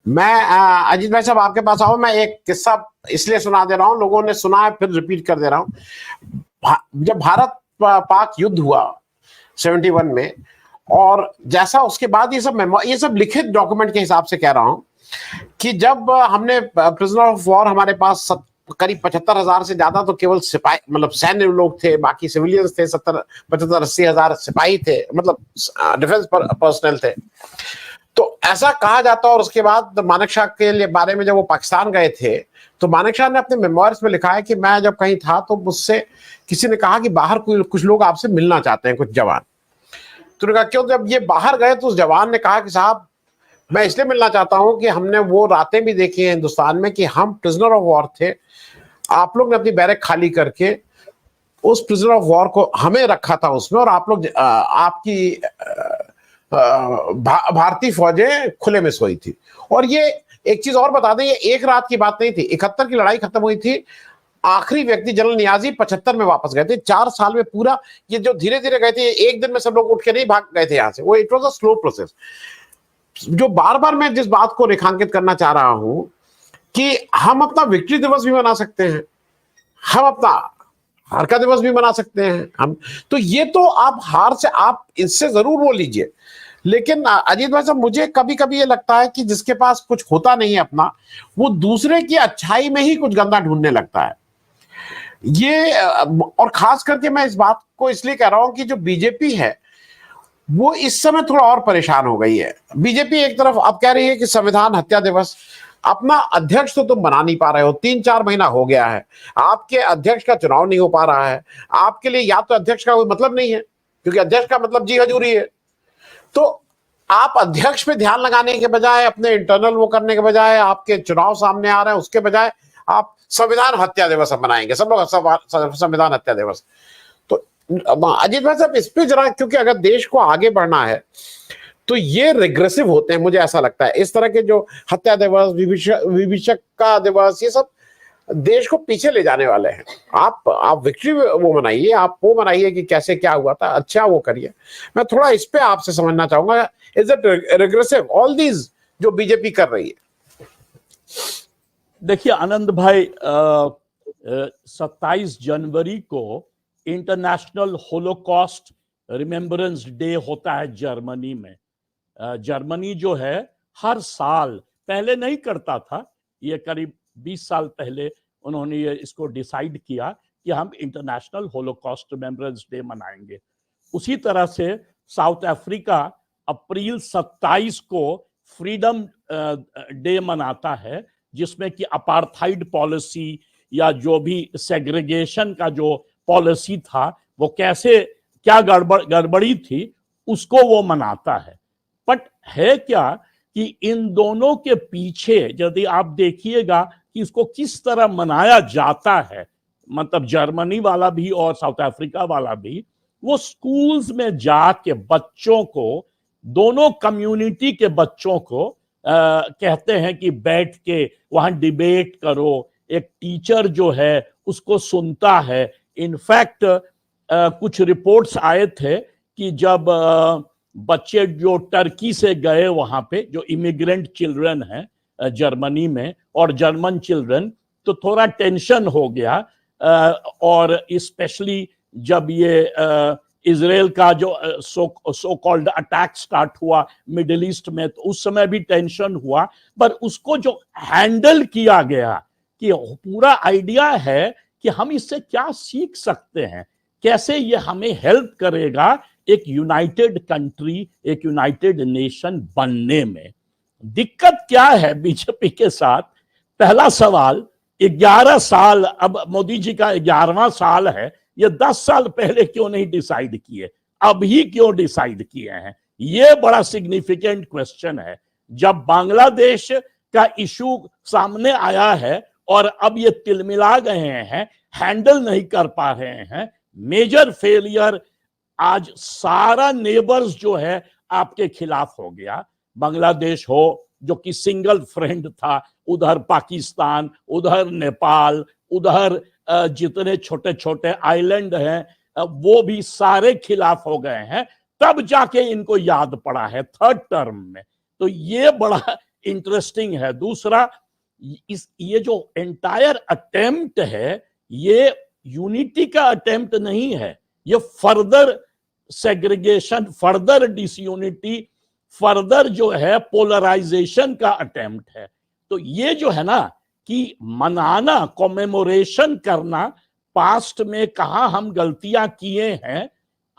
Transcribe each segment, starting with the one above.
मैं अजीत भाई साहब आपके पास आओ, मैं एक किस्सा इसलिए सुना दे रहा हूँ, लोगों ने सुना है फिर रिपीट कर दे रहा हूँ। जब भारत पाक युद्ध हुआ 71 में, और जैसा उसके बाद ये सब लिखित डॉक्यूमेंट के हिसाब से कह रहा हूँ कि जब हमने प्रिजनर ऑफ वॉर हमारे पास करीब 75,000 से ज्यादा तो केवल सिपाही मतलब सैन्य लोग थे, बाकी सिविलियंस थे, 70-75-80,000 सिपाही थे, मतलब डिफेंस पर्सनल थे। तो ऐसा कहा जाता, और उसके बाद मानेकशॉ के लिए बारे में जब वो पाकिस्तान गए थे तो मानेकशॉ ने अपने मेमोइर्स में लिखा है कि मैं जब कहीं था तो मुझसे किसी ने कहा कि बाहर कुछ लोग आपसे मिलना चाहते हैं, कुछ जवान। तो उन्होंने कहा क्यों? जब ये बाहर गए तो उस जवान ने कहा कि साहब मैं इसलिए मिलना चाहता हूं कि हमने वो रातें भी देखी हैं हिंदुस्तान में कि हम प्रिजनर ऑफ वॉर थे, आप लोग ने अपनी बैरक खाली करके उस प्रिजनर ऑफ वॉर को हमें रखा था उसमें, और आप लोग आपकी भारतीय फौजें खुले में सोई थी। और ये एक चीज और बता दें, ये एक रात की बात नहीं थी। 71 की लड़ाई खत्म हुई थी, आखिरी व्यक्ति जनरल नियाजी 75 में वापस गए थे। 4 साल में पूरा ये जो धीरे धीरे गए थे, एक दिन में सब लोग उठ के नहीं भाग गए थे यहां से, वो it was a slow process. जो बार बार मैं जिस बात को रेखांकित करना चाह रहा हूं कि हम अपना विक्ट्री दिवस भी मना सकते हैं, हम अपना हार का दिवस भी मना सकते हैं हम। तो ये तो आप हार से आप इससे जरूर वो लीजिए, लेकिन अजीत भाई साहब मुझे कभी कभी ये लगता है कि जिसके पास कुछ होता नहीं है अपना, वो दूसरे की अच्छाई में ही कुछ गंदा ढूंढने लगता है। ये और खास करके मैं इस बात को इसलिए कह रहा हूं कि जो बीजेपी है वो इस समय थोड़ा और परेशान हो गई है। बीजेपी एक तरफ अब कह रही है कि संविधान हत्या दिवस, अपना अध्यक्ष तो तुम बना नहीं पा रहे हो, 3-4 महीना हो गया है, आपके अध्यक्ष का चुनाव नहीं हो पा रहा है, आपके लिए या तो अध्यक्ष का कोई मतलब नहीं है क्योंकि अध्यक्ष का मतलब जी हजूरी है। तो आप अध्यक्ष पे ध्यान लगाने के बजाय, अपने इंटरनल वो करने के बजाय, आपके चुनाव सामने आ रहे हैं उसके बजाय आप संविधान हत्या दिवस मनाएंगे, सब लोग संविधान हत्या दिवस। तो अजीत भाई साहब इस पे जरा, क्योंकि अगर देश को आगे बढ़ना है तो ये रिग्रेसिव होते हैं, मुझे ऐसा लगता है इस तरह के जो हत्या दिवस, विभीषक का दिवस, ये सब देश को पीछे ले जाने वाले हैं। आप विक्ट्री वो मनाइए, आप वो मनाइए कि कैसे क्या हुआ था, अच्छा वो करिए। मैं थोड़ा इस पे आपसे समझना चाहूंगा, is it regressive all these जो बीजेपी कर रही है? देखिए आनंद भाई, 27 जनवरी को इंटरनेशनल होलोकॉस्ट रिमेम्बरेंस डे होता है जर्मनी में। जर्मनी जो है हर साल, पहले नहीं करता था, ये करीब 20 साल पहले उन्होंने ये इसको डिसाइड किया कि हम इंटरनेशनल होलोकॉस्ट रिमेम्बरेंस डे मनाएंगे। उसी तरह से साउथ अफ्रीका अप्रैल 27 को फ्रीडम डे मनाता है, जिसमें कि अपार्थाइड पॉलिसी या जो भी सेग्रीगेशन का जो पॉलिसी था वो कैसे क्या गड़बड़ी थी उसको वो मनाता है। बट है क्या कि इन दोनों के पीछे यदि आप देखिएगा कि इसको किस तरह मनाया जाता है, मतलब जर्मनी वाला भी और साउथ अफ्रीका वाला भी, वो स्कूल्स में जाके बच्चों को, दोनों कम्युनिटी के बच्चों को कहते हैं कि बैठ के वहां डिबेट करो, एक टीचर जो है उसको सुनता है। इनफैक्ट कुछ रिपोर्ट्स आए थे कि जब बच्चे जो टर्की से गए वहां पे, जो इमिग्रेंट चिल्ड्रन हैं जर्मनी में और जर्मन चिल्ड्रन, तो थोड़ा टेंशन हो गया, और स्पेशली जब ये इजराइल का जो सो कॉल्ड अटैक स्टार्ट हुआ मिडिल ईस्ट में, तो उस समय भी टेंशन हुआ। पर उसको जो हैंडल किया गया, कि पूरा आइडिया है कि हम इससे क्या सीख सकते हैं, कैसे ये हमें हेल्प करेगा एक यूनाइटेड कंट्री, एक यूनाइटेड नेशन बनने में। दिक्कत क्या है बीजेपी के साथ? पहला सवाल, 11 साल, अब मोदी जी का 11वां साल है, ये 10 साल पहले क्यों नहीं डिसाइड किए, अभी क्यों डिसाइड किए हैं? ये बड़ा सिग्निफिकेंट क्वेश्चन है। जब बांग्लादेश का इशू सामने आया है और अब ये तिलमिला गए हैं, हैंडल नहीं कर पा रहे हैं, मेजर फेलियर, आज सारा नेबर्स जो है आपके खिलाफ हो गया। बांग्लादेश हो जो कि सिंगल फ्रेंड था, उधर पाकिस्तान, उधर नेपाल, उधर जितने छोटे छोटे आइलैंड हैं वो भी सारे खिलाफ हो गए हैं, तब जाके इनको याद पड़ा है थर्ड टर्म में। तो ये बड़ा इंटरेस्टिंग है। दूसरा, ये जो एंटायर अटेम्प्ट है, ये यूनिटी का अटेम्प्ट नहीं है, ये further segregation, further disunity, further जो है पोलराइजेशन का अटेम्प्ट है। तो ये जो है ना कि मनाना, कॉमेमोरेशन करना, पास्ट में कहाँ हम गलतियां किए हैं,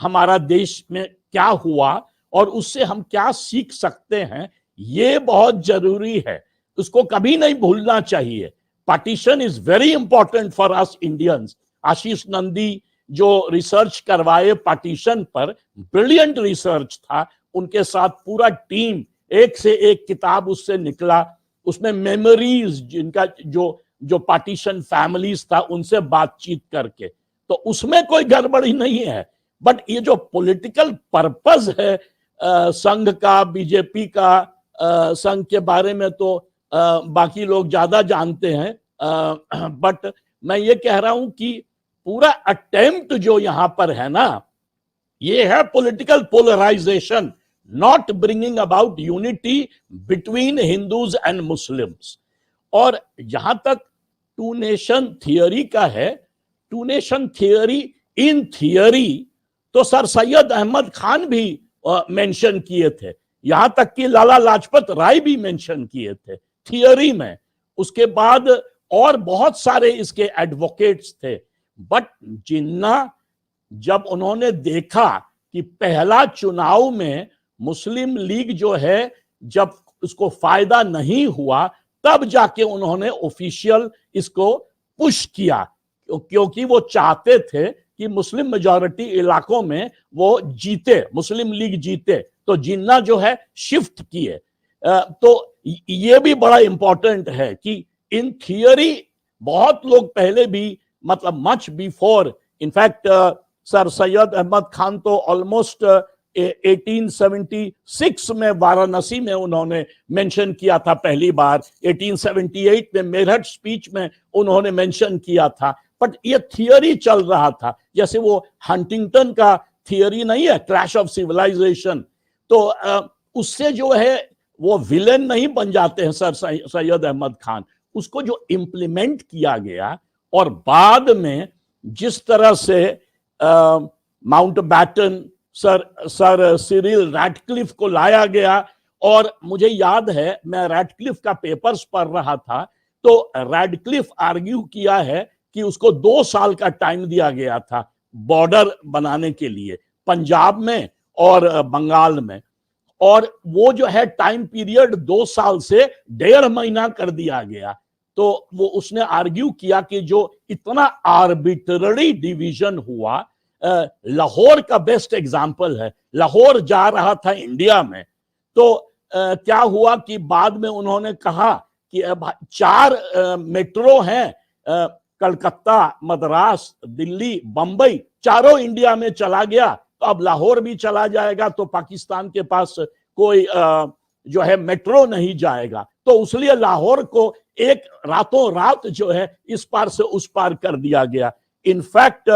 हमारा देश में क्या हुआ और उससे हम क्या सीख सकते हैं, ये बहुत जरूरी है। उसको कभी नहीं भूलना चाहिए। Partition is very important for us Indians. Ashish Nandy जो रिसर्च करवाए पार्टीशन पर, ब्रिलियंट रिसर्च था, उनके साथ पूरा टीम, एक से एक किताब उससे निकला, उसमें मेमोरीज, जिनका जो पार्टीशन फैमिलीज था उनसे बातचीत करके, तो उसमें कोई गड़बड़ी नहीं है। बट ये जो पॉलिटिकल पर्पस है संघ का, बीजेपी का, संघ के बारे में तो बाकी लोग ज्यादा जानते हैं, बट मैं ये कह रहा हूं कि पूरा अटेम्प्ट जो यहां पर है ना, ये है political polarization, not bringing about unity between Hindus and Muslims. और जहां तक टू नेशन थियोरी का है, two nation theory in theory तो सर सैयद अहमद खान भी मेंशन किए थे, यहां तक कि लाला लाजपत राय भी मेंशन किए थे थियोरी में। उसके बाद और बहुत सारे इसके एडवोकेट्स थे। बट जिन्ना, जब उन्होंने देखा कि पहला चुनाव में मुस्लिम लीग जो है, जब उसको फायदा नहीं हुआ, तब जाके उन्होंने ऑफिशियल इसको पुश किया, क्योंकि वो चाहते थे कि मुस्लिम मेजॉरिटी इलाकों में वो जीते, मुस्लिम लीग जीते। तो जिन्ना जो है शिफ्ट किए। तो ये भी बड़ा इंपॉर्टेंट है कि इन थियोरी बहुत लोग पहले भी, मतलब much before, in fact sir Syed Ahmad Khan तो ऑलमोस्ट 1876 में वाराणसी में उन्होंने मेंशन किया था पहली बार, 1878 में मेरठ स्पीच में उन्होंने मेंशन किया था। बट ये थियोरी चल रहा था, जैसे वो हंटिंगटन का थियोरी नहीं है, क्लैश ऑफ सिविलाइजेशन, तो उससे जो है वो विलेन नहीं बन जाते हैं सर सैयद अहमद खान। उसको जो इम्प्लीमेंट किया गया और बाद में जिस तरह से माउंटबैटन, सर सिरिल रैडक्लिफ को लाया गया, और मुझे याद है मैं रैडक्लिफ का पेपर्स पढ़ रहा था, तो रैडक्लिफ आर्ग्यू किया है कि उसको 2 साल का टाइम दिया गया था बॉर्डर बनाने के लिए, पंजाब में और बंगाल में, और वो जो है टाइम पीरियड 2 साल से 1.5 महीना कर दिया गया। तो वो उसने आर्ग्यू किया कि जो इतना आर्बिट्ररी डिवीजन हुआ, लाहौर का बेस्ट एग्जांपल है। लाहौर जा रहा था इंडिया में, तो क्या हुआ कि बाद में उन्होंने कहा कि अब 4 मेट्रो हैं, कलकत्ता, मद्रास, दिल्ली, बंबई, चारों इंडिया में चला गया, तो अब लाहौर भी चला जाएगा, तो पाकिस्तान के पास कोई जो है मेट्रो नहीं जाएगा। तो इसलिए लाहौर को एक रातों रात जो है इस पार से उस पार कर दिया गया। इनफैक्ट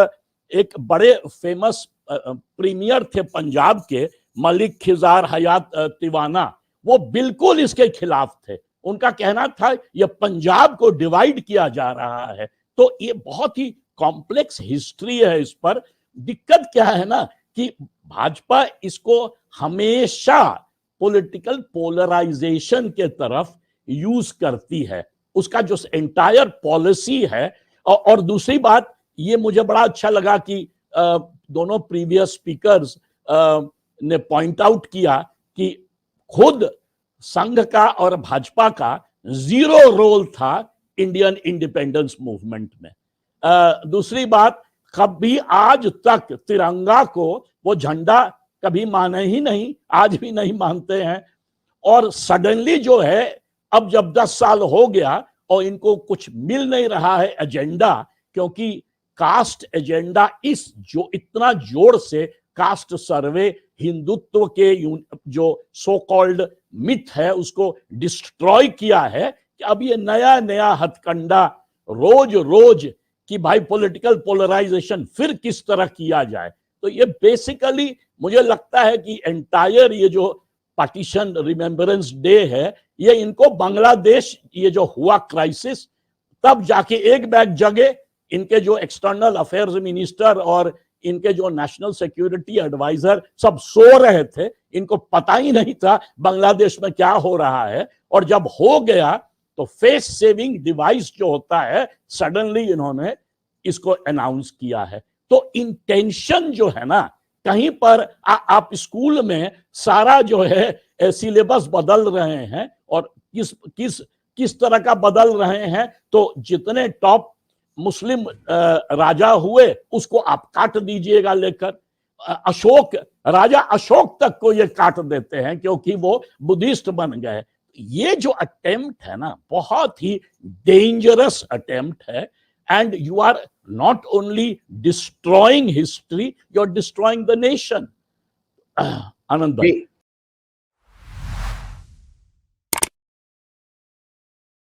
एक बड़े फेमस प्रीमियर थे पंजाब के, मलिक खिजार हयात तिवाना, वो बिल्कुल इसके खिलाफ थे। उनका कहना था ये पंजाब को डिवाइड किया जा रहा है। तो ये बहुत ही कॉम्प्लेक्स हिस्ट्री है इस पर। दिक्कत क्या है ना कि भाजपा इसको हमेशा पॉलिटिकल पोलराइजेशन के तरफ यूज करती है, उसका जो एंटायर पॉलिसी है। और दूसरी बात, ये मुझे बड़ा अच्छा लगा कि दोनों प्रीवियस स्पीकर्स ने पॉइंट आउट किया कि खुद संघ का और भाजपा का 0 रोल था इंडियन इंडिपेंडेंस मूवमेंट में। दूसरी बात, कभी आज तक तिरंगा को वो झंडा कभी माने ही नहीं, आज भी नहीं मानते हैं। और सडनली जो है, अब जब 10 साल हो गया और इनको कुछ मिल नहीं रहा है एजेंडा, क्योंकि कास्ट एजेंडा इस जो इतना जोर से कास्ट सर्वे हिंदुत्व के जो सो कॉल्ड मिथ है उसको डिस्ट्रॉय किया है, कि अब ये नया नया हथकंडा रोज रोज कि भाई पॉलिटिकल पोलराइजेशन फिर किस तरह किया जाए। तो ये बेसिकली मुझे लगता है कि एंटायर ये जो पार्टीशन रिमेम्बरेंस डे है, ये इनको बांग्लादेश ये जो हुआ क्राइसिस, तब जाके एक बैग जगे। इनके जो एक्सटर्नल अफेयर्स मिनिस्टर और इनके जो नेशनल सिक्योरिटी एडवाइजर सब सो रहे थे, इनको पता ही नहीं था बांग्लादेश में क्या हो रहा है। और जब हो गया तो फेस सेविंग डिवाइस जो होता है, सडनली इन्होंने इसको अनाउंस किया है। तो इंटेंशन जो है ना, कहीं पर आप स्कूल में सारा जो है सिलेबस बदल रहे हैं, और किस तरह का बदल रहे हैं, तो जितने टॉप मुस्लिम राजा हुए उसको आप काट दीजिएगा लेकर। राजा अशोक तक को ये काट देते हैं क्योंकि वो बुद्धिस्ट बन गए। ये जो अटेम्प्ट है ना, बहुत ही डेंजरस अटेम्प्ट है। And you are not only destroying history, you are destroying the nation. Anand भाई।